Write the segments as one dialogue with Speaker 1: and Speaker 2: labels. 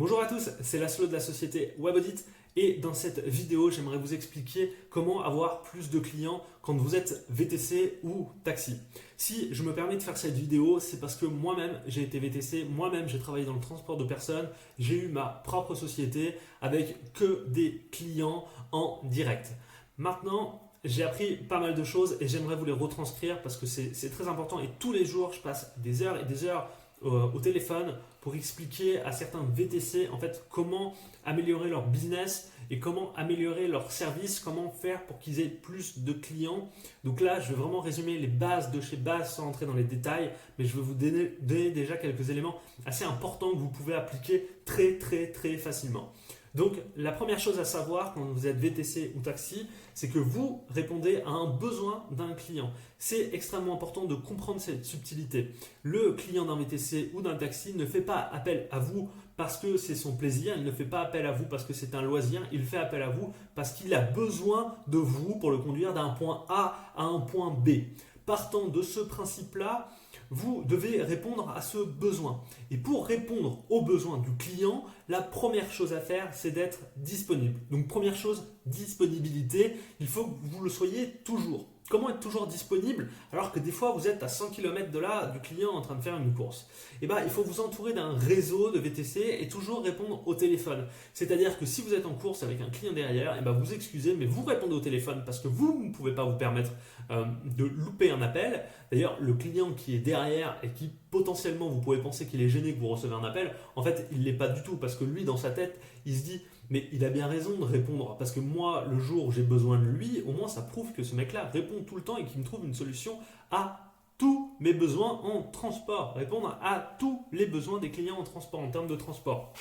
Speaker 1: Bonjour à tous, c'est Laszlo de la société WebAudit et dans cette vidéo, j'aimerais vous expliquer comment avoir plus de clients quand vous êtes VTC ou taxi. Si je me permets de faire cette vidéo, c'est parce que moi-même j'ai été VTC, moi-même j'ai travaillé dans le transport de personnes, j'ai eu ma propre société avec que des clients en direct. Maintenant, j'ai appris pas mal de choses et j'aimerais vous les retranscrire parce que c'est très important et tous les jours je passe des heures et des heures au téléphone pour expliquer à certains VTC en fait comment améliorer leur business et comment améliorer leur service, comment faire pour qu'ils aient plus de clients. Donc là, je vais vraiment résumer les bases de chez base sans entrer dans les détails, mais je vais vous donner déjà quelques éléments assez importants que vous pouvez appliquer très facilement. Donc la première chose à savoir quand vous êtes VTC ou taxi, c'est que vous répondez à un besoin d'un client. C'est extrêmement important de comprendre cette subtilité. Le client d'un VTC ou d'un taxi ne fait pas appel à vous parce que c'est son plaisir, il ne fait pas appel à vous parce que c'est un loisir, il fait appel à vous parce qu'il a besoin de vous pour le conduire d'un point A à un point B. Partant de ce principe-là, vous devez répondre à ce besoin. Et pour répondre aux besoins du client, la première chose à faire, c'est d'être disponible. Donc première chose, disponibilité. Il faut que vous le soyez toujours. Comment être toujours disponible alors que des fois vous êtes à 100 km de là du client en train de faire une course? Il faut vous entourer d'un réseau de VTC et toujours répondre au téléphone. C'est-à-dire que si vous êtes en course avec un client derrière, vous excusez, mais vous répondez au téléphone parce que vous ne pouvez pas vous permettre de louper un appel. D'ailleurs, le client qui est derrière et qui potentiellement vous pouvez penser qu'il est gêné que vous recevez un appel, en fait il ne l'est pas du tout parce que lui dans sa tête il se dit mais il a bien raison de répondre parce que moi le jour où j'ai besoin de lui, au moins ça prouve que ce mec là répond tout le temps et qu'il me trouve une solution à tous mes besoins en transport, répondre à tous les besoins des clients en transport, en termes de transport.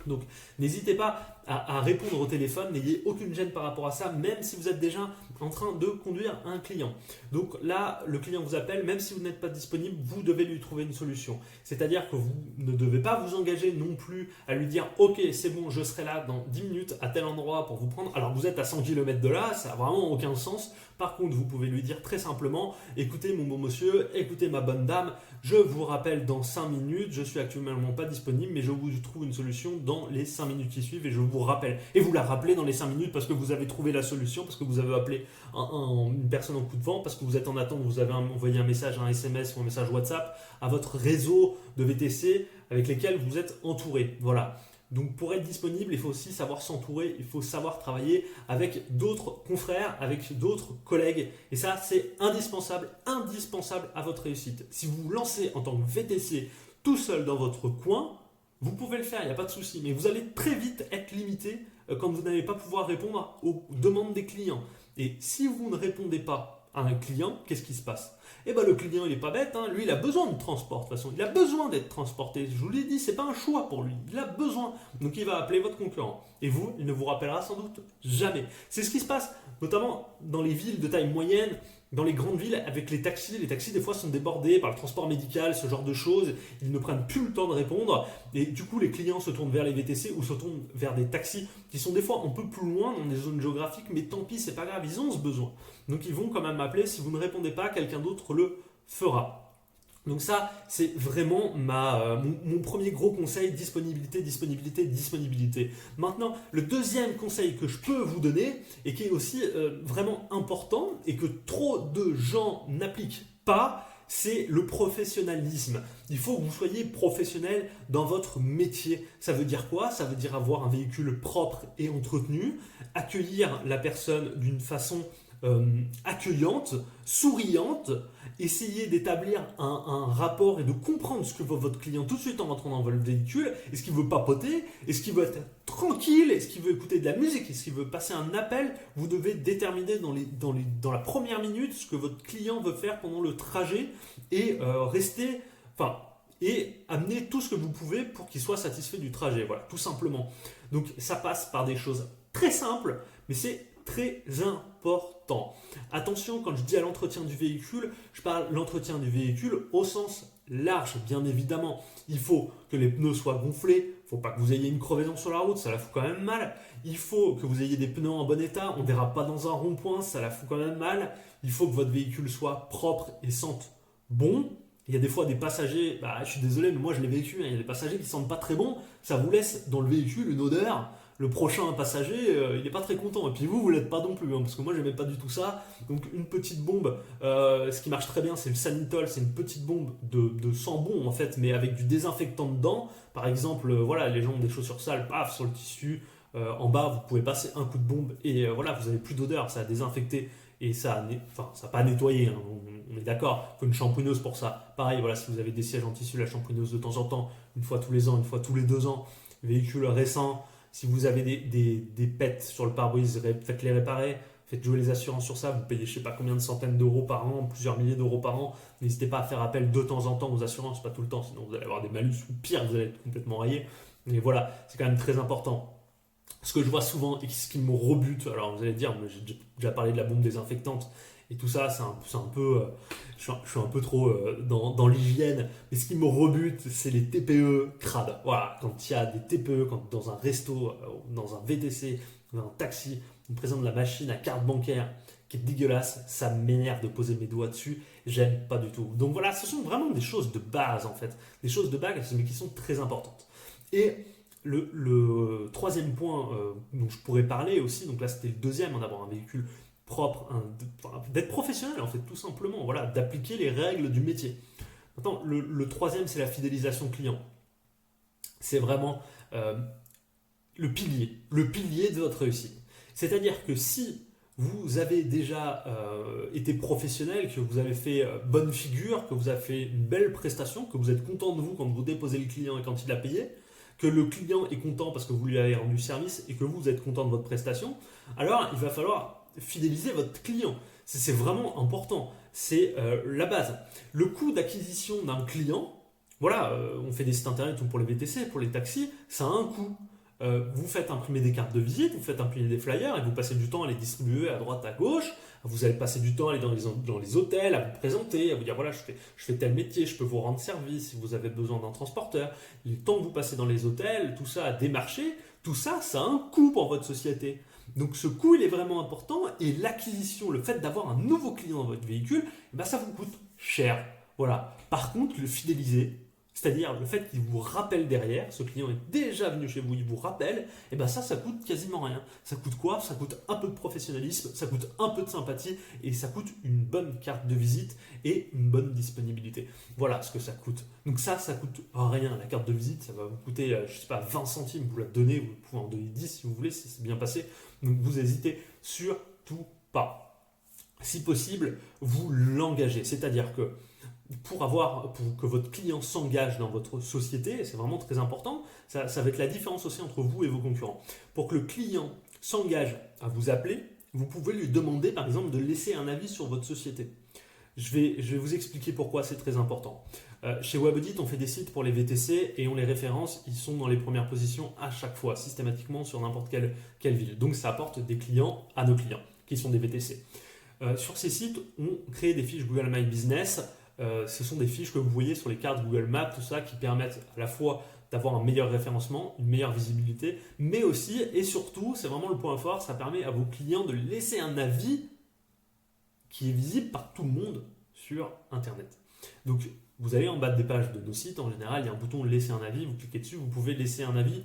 Speaker 1: Donc n'hésitez pas à répondre au téléphone, n'ayez aucune gêne par rapport à ça, même si vous êtes déjà en train de conduire un client. Donc là, le client vous appelle, même si vous n'êtes pas disponible, vous devez lui trouver une solution. C'est-à-dire que vous ne devez pas vous engager non plus à lui dire « Ok, c'est bon, je serai là dans 10 minutes à tel endroit pour vous prendre ». Alors vous êtes à 100 km de là, ça n'a vraiment aucun sens. Par contre, vous pouvez lui dire très simplement « Écoutez mon bon monsieur, écoutez ma bonne dame, je vous rappelle dans 5 minutes, je suis actuellement pas disponible, mais je vous trouve une solution dans les 5 minutes qui suivent et je vous rappelle. » Et vous la rappelez dans les 5 minutes parce que vous avez trouvé la solution, parce que vous avez appelé une personne en coup de vent, parce que vous êtes en attente, vous avez envoyé un message, un SMS ou un message WhatsApp à votre réseau de VTC avec lesquels vous êtes entouré. Voilà. Donc pour être disponible, il faut aussi savoir s'entourer, il faut savoir travailler avec d'autres confrères, avec d'autres collègues. Et ça, c'est indispensable à votre réussite. Si vous vous lancez en tant que VTC tout seul dans votre coin, vous pouvez le faire, il n'y a pas de souci. Mais vous allez très vite être limité quand vous n'allez pas pouvoir répondre aux demandes des clients. Et si vous ne répondez pas à un client, qu'est-ce qui se passe? Le client, il n'est pas bête, hein. Lui, il a besoin de transport, de toute façon. Il a besoin d'être transporté. Je vous l'ai dit, ce n'est pas un choix pour lui. Il a besoin. Donc, il va appeler votre concurrent. Et vous, il ne vous rappellera sans doute jamais. C'est ce qui se passe, notamment dans les villes de taille moyenne, dans les grandes villes, avec les taxis. Les taxis, des fois, sont débordés par le transport médical, ce genre de choses. Ils ne prennent plus le temps de répondre. Et du coup, les clients se tournent vers les VTC ou se tournent vers des taxis qui sont des fois un peu plus loin dans des zones géographiques. Mais tant pis, c'est pas grave, ils ont ce besoin. Donc, ils vont quand même m'appeler. Si vous ne répondez pas, quelqu'un d'autre le fera. Donc ça, c'est vraiment mon premier gros conseil, disponibilité. Maintenant, le deuxième conseil que je peux vous donner, et qui est aussi vraiment important, et que trop de gens n'appliquent pas, c'est le professionnalisme. Il faut que vous soyez professionnel dans votre métier. Ça veut dire quoi? Ça veut dire avoir un véhicule propre et entretenu, accueillir la personne d'une façon accueillante, souriante, essayer d'établir un rapport et de comprendre ce que veut votre client tout de suite en rentrant dans votre véhicule. Est-ce qu'il veut papoter? Est-ce qu'il veut être tranquille? Est-ce qu'il veut écouter de la musique? Est-ce qu'il veut passer un appel? Vous devez déterminer dans la première minute ce que votre client veut faire pendant le trajet et et amener tout ce que vous pouvez pour qu'il soit satisfait du trajet. Voilà, tout simplement. Donc ça passe par des choses très simples, mais c'est très important. Attention, quand je dis à l'entretien du véhicule, je parle l'entretien du véhicule au sens large, bien évidemment. Il faut que les pneus soient gonflés, il ne faut pas que vous ayez une crevaison sur la route, ça la fout quand même mal. Il faut que vous ayez des pneus en bon état, on ne dérape pas dans un rond-point, ça la fout quand même mal. Il faut que votre véhicule soit propre et sente bon. Il y a des fois des passagers, je suis désolé, mais moi je l'ai vécu, hein, il y a des passagers qui sentent pas très bon, ça vous laisse dans le véhicule une odeur. Le prochain passager, il n'est pas très content. Et puis vous l'êtes pas non plus, hein, parce que moi j'aimais pas du tout ça. Donc une petite bombe, ce qui marche très bien, c'est le Sanitol, c'est une petite bombe de sambon en fait, mais avec du désinfectant dedans. Par exemple, voilà, les gens ont des chaussures sales, paf, sur le tissu, en bas, vous pouvez passer un coup de bombe et voilà, vous avez plus d'odeur, ça a désinfecté et ça a pas nettoyé, hein, on est d'accord. Il faut une shampooineuse pour ça. Pareil, voilà, si vous avez des sièges en tissu, la shampooineuse de temps en temps, une fois tous les ans, une fois tous les 2 ans, véhicule récent. Si vous avez des pets sur le pare-brise, faites-les réparer, faites jouer les assurances sur ça, vous payez je sais pas combien de centaines d'euros par an, plusieurs milliers d'euros par an. N'hésitez pas à faire appel de temps en temps aux assurances, pas tout le temps, sinon vous allez avoir des malus ou pire, vous allez être complètement rayé. Mais voilà, c'est quand même très important. Ce que je vois souvent et ce qui me rebute, alors vous allez dire, j'ai déjà parlé de la bombe désinfectante et tout ça, c'est un peu, je suis un peu trop dans l'hygiène, mais ce qui me rebute, c'est les TPE crades. Voilà, quand il y a des TPE, quand dans un resto, dans un VTC, dans un taxi, on présente la machine à carte bancaire qui est dégueulasse, ça m'énerve de poser mes doigts dessus, j'aime pas du tout. Donc voilà, ce sont vraiment des choses de base en fait, des choses de base mais qui sont très importantes. Et le troisième point dont je pourrais parler aussi, donc là c'était le deuxième, d'avoir un véhicule propre, d'être professionnel en fait, tout simplement, voilà, d'appliquer les règles du métier. Maintenant, le troisième, c'est la fidélisation client. C'est vraiment le pilier de votre réussite. C'est-à-dire que si vous avez déjà été professionnel, que vous avez fait bonne figure, que vous avez fait une belle prestation, que vous êtes content de vous quand vous déposez le client et quand il a payé, que le client est content parce que vous lui avez rendu service et que vous êtes content de votre prestation, alors il va falloir fidéliser votre client. C'est vraiment important. C'est la base. Le coût d'acquisition d'un client, voilà, on fait des sites internet pour les VTC, pour les taxis, ça a un coût. Vous faites imprimer des cartes de visite, vous faites imprimer des flyers et vous passez du temps à les distribuer à droite, à gauche. Vous allez passer du temps à aller dans les hôtels, à vous présenter, à vous dire voilà, je fais tel métier, je peux vous rendre service si vous avez besoin d'un transporteur. Le temps que vous passez dans les hôtels, tout ça à démarcher, tout ça, ça a un coût pour votre société. Donc ce coût, il est vraiment important et l'acquisition, le fait d'avoir un nouveau client dans votre véhicule, ça vous coûte cher. Voilà. Par contre, le fidéliser, c'est-à-dire le fait qu'il vous rappelle derrière, ce client est déjà venu chez vous, il vous rappelle, ça coûte quasiment rien. Ça coûte quoi? Ça coûte un peu de professionnalisme, ça coûte un peu de sympathie et ça coûte une bonne carte de visite et une bonne disponibilité. Voilà ce que ça coûte. Donc ça coûte rien. La carte de visite, ça va vous coûter, 20 centimes, vous la donnez, vous pouvez en donner 10 si vous voulez, si c'est bien passé. Donc vous n'hésitez surtout pas. Si possible, vous l'engagez. C'est-à-dire que pour que votre client s'engage dans votre société, c'est vraiment très important, ça va être la différence aussi entre vous et vos concurrents. Pour que le client s'engage à vous appeler, vous pouvez lui demander par exemple de laisser un avis sur votre société. Je vais vous expliquer pourquoi c'est très important. Chez WebAudit, on fait des sites pour les VTC et on les référence, ils sont dans les premières positions à chaque fois, systématiquement sur n'importe quelle ville. Donc ça apporte des clients à nos clients, qui sont des VTC. Sur ces sites, on crée des fiches Google My Business. Ce sont des fiches que vous voyez sur les cartes Google Maps, tout ça, qui permettent à la fois d'avoir un meilleur référencement, une meilleure visibilité, mais aussi et surtout, c'est vraiment le point fort, ça permet à vos clients de laisser un avis qui est visible par tout le monde sur Internet. Donc, vous allez en bas des pages de nos sites, en général, il y a un bouton laisser un avis, vous cliquez dessus, vous pouvez laisser un avis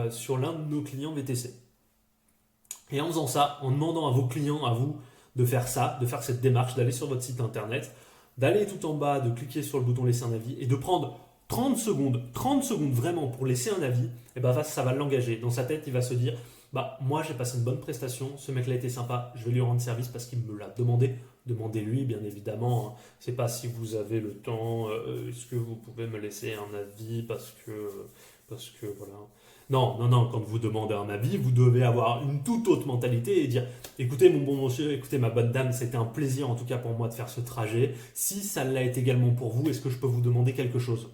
Speaker 1: sur l'un de nos clients VTC. Et en faisant ça, en demandant à vos clients, à vous, de faire ça, de faire cette démarche, d'aller sur votre site Internet, d'aller tout en bas, de cliquer sur le bouton laisser un avis et de prendre 30 secondes vraiment pour laisser un avis, ça va l'engager. Dans sa tête, il va se dire moi j'ai passé une bonne prestation, ce mec-là était sympa, je vais lui rendre service parce qu'il me l'a demandé. Demandez-lui, bien évidemment. C'est pas si vous avez le temps, est-ce que vous pouvez me laisser un avis parce que voilà. Non, quand vous demandez un avis, vous devez avoir une toute autre mentalité et dire écoutez mon bon monsieur, écoutez ma bonne dame, c'était un plaisir en tout cas pour moi de faire ce trajet. Si ça l'a été également pour vous, est-ce que je peux vous demander quelque chose?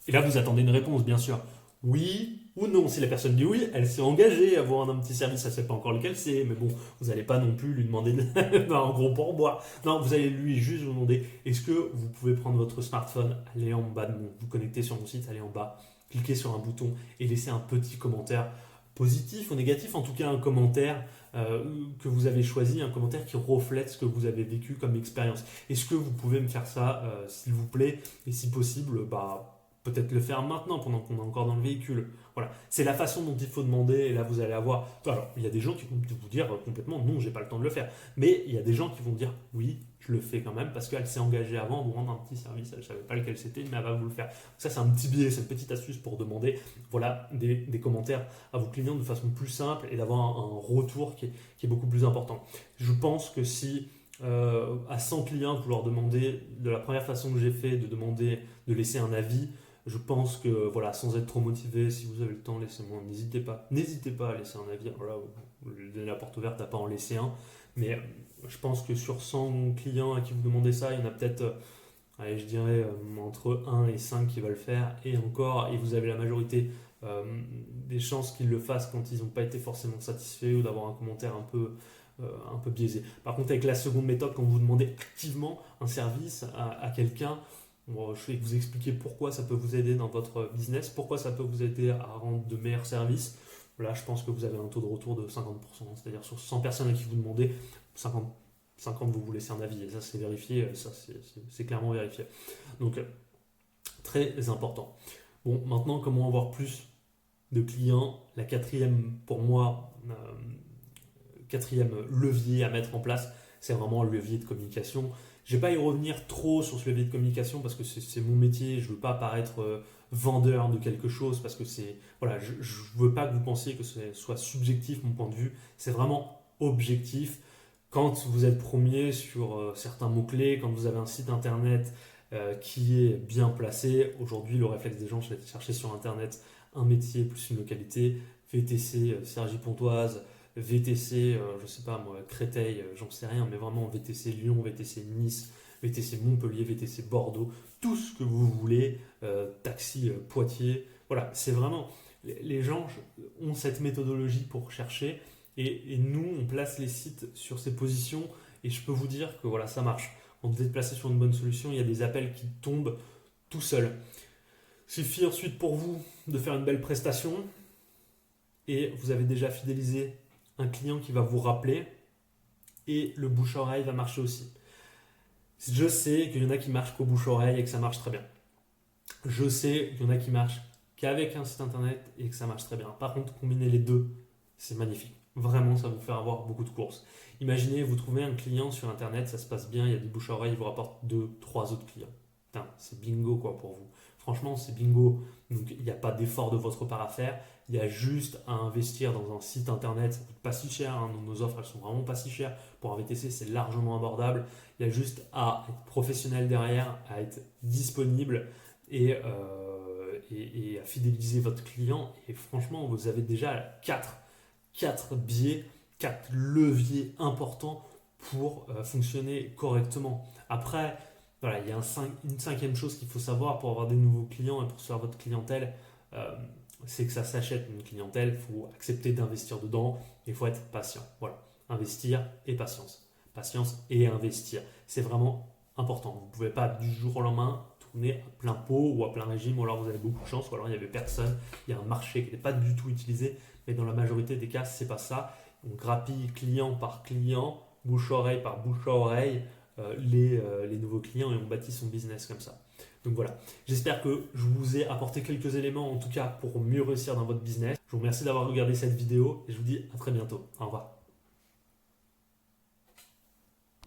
Speaker 1: Et là vous attendez une réponse bien sûr. Oui ou non. Si la personne dit oui, elle s'est engagée à avoir un petit service, elle ne sait pas encore lequel c'est, mais bon, vous n'allez pas non plus lui demander un gros pourboire. Non, vous allez lui juste vous demander est-ce que vous pouvez prendre votre smartphone, aller en bas vous connecter sur mon site, aller en bas, cliquer sur un bouton et laisser un petit commentaire positif ou négatif, en tout cas un commentaire que vous avez choisi, un commentaire qui reflète ce que vous avez vécu comme expérience. Est-ce que vous pouvez me faire ça, s'il vous plaît, et si possible, peut-être le faire maintenant pendant qu'on est encore dans le véhicule. Voilà, c'est la façon dont il faut demander, et là vous allez avoir... Alors, il y a des gens qui vont vous dire complètement non, j'ai pas le temps de le faire, mais il y a des gens qui vont dire oui, je le fais quand même parce qu'elle s'est engagée avant à vous rendre un petit service, elle ne savait pas lequel c'était, mais elle va vous le faire. Donc ça, c'est un petit biais, c'est une petite astuce pour demander voilà, des commentaires à vos clients de façon plus simple et d'avoir un retour qui est beaucoup plus important. Je pense que si à 100 clients, vous leur demandez de la première façon que j'ai fait, de laisser un avis, je pense que voilà, sans être trop motivé, si vous avez le temps, laissez-moi, n'hésitez pas à laisser un avis. Alors là, vous donnez la porte ouverte à pas en laisser un, mais je pense que sur 100 clients à qui vous demandez ça, il y en a peut-être, allez, je dirais, entre 1 et 5 qui va le faire, et encore, et vous avez la majorité des chances qu'ils le fassent quand ils n'ont pas été forcément satisfaits ou d'avoir un commentaire un peu biaisé. Par contre, avec la seconde méthode, quand vous demandez activement un service à quelqu'un, bon, je vais vous expliquer pourquoi ça peut vous aider dans votre business, pourquoi ça peut vous aider à rendre de meilleurs services. Là, je pense que vous avez un taux de retour de 50%, c'est-à-dire sur 100 personnes à qui vous demandez, 50 vous vous laissez un avis, et ça c'est vérifié, ça c'est clairement vérifié. Donc, très important. Bon, maintenant, comment avoir plus de clients? La quatrième, pour moi, quatrième levier à mettre en place, c'est vraiment le levier de communication. Je ne vais pas y revenir trop sur ce levier de communication parce que c'est mon métier, je ne veux pas paraître vendeur de quelque chose parce que voilà, je ne veux pas que vous pensiez que ce soit subjectif mon point de vue, c'est vraiment objectif. Quand vous êtes premier sur certains mots-clés, quand vous avez un site internet qui est bien placé, aujourd'hui le réflexe des gens c'est de chercher sur internet un métier plus une localité, VTC Cergy Pontoise, VTC, je sais pas moi, Créteil, j'en sais rien, mais vraiment VTC Lyon, VTC Nice, VTC Montpellier, VTC Bordeaux, tout ce que vous voulez, taxi Poitiers, voilà, c'est vraiment, les gens ont cette méthodologie pour chercher et nous, on place les sites sur ces positions et je peux vous dire que voilà, ça marche. Quand vous êtes placé sur une bonne solution, il y a des appels qui tombent tout seuls. Il suffit ensuite pour vous de faire une belle prestation et vous avez déjà fidélisé un client qui va vous rappeler et le bouche-oreille va marcher aussi. Je sais qu'il y en a qui marchent qu'au bouche-oreille et que ça marche très bien. Je sais qu'il y en a qui marchent qu'avec un site internet et que ça marche très bien. Par contre, combiner les deux, c'est magnifique. Vraiment, ça va vous faire avoir beaucoup de courses. Imaginez, vous trouvez un client sur internet, ça se passe bien, il y a du bouche-oreille, il vous rapporte 2-3 autres clients. Putain, c'est bingo quoi pour vous. Franchement, c'est bingo. Donc, il n'y a pas d'effort de votre part à faire. Il y a juste à investir dans un site internet. Ça ne coûte pas si cher. Hein. Nos offres, elles sont vraiment pas si chères. Pour un VTC, c'est largement abordable. Il y a juste à être professionnel derrière, à être disponible et à fidéliser votre client. Et franchement, vous avez déjà 4 biais, 4 leviers importants pour fonctionner correctement. Après, voilà, il y a une cinquième chose qu'il faut savoir pour avoir des nouveaux clients et pour faire votre clientèle, c'est que ça s'achète une clientèle, il faut accepter d'investir dedans, il faut être patient. Voilà, investir et patience. Patience et investir. C'est vraiment important. Vous ne pouvez pas du jour au lendemain tourner à plein pot ou à plein régime, ou alors vous avez beaucoup de chance, ou alors il n'y avait personne, il y a un marché qui n'est pas du tout utilisé, mais dans la majorité des cas, c'est pas ça. On grappille client par client, bouche-oreille par bouche-oreille, les nouveaux clients et on bâtit son business comme ça. Donc voilà, j'espère que je vous ai apporté quelques éléments en tout cas pour mieux réussir dans votre business. Je vous remercie d'avoir regardé cette vidéo et je vous dis à très bientôt. Au revoir.